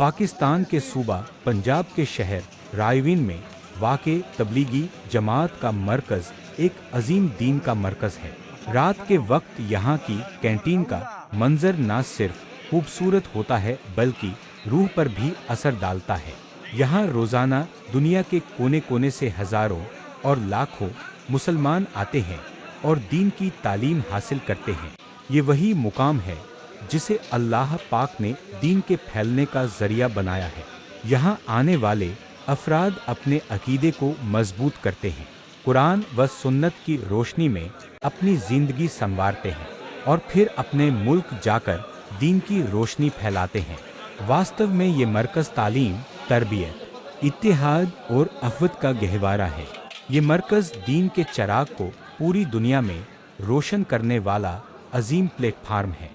पाकिस्तान के सूबा पंजाब के शहर रायवीन में वाक़े तबलीगी जमात का मरकज़ एक अजीम दीन का मरकज़ है। रात के वक्त यहाँ की कैंटीन का मंजर न सिर्फ खूबसूरत होता है बल्कि रूह पर भी असर डालता है। यहाँ रोज़ाना दुनिया के कोने कोने से हज़ारों और लाखों मुसलमान आते हैं और दीन की तालीम हासिल करते हैं। ये वही मुकाम है जिसे अल्लाह पाक ने दीन के फैलने का ज़रिया बनाया है। यहाँ आने वाले अफराद अपने अकीदे को मजबूत करते हैं, कुरान व सुन्नत की रोशनी में अपनी ज़िंदगी संवारते हैं और फिर अपने मुल्क जाकर दीन की रोशनी फैलाते हैं। वास्तव में ये मरकज़ तालीम, तरबियत, इत्तेहाद और अख़वत का गहवारा है। ये मरकज़ दीन के चराग को पूरी दुनिया में रोशन करने वाला अजीम प्लेटफार्म है।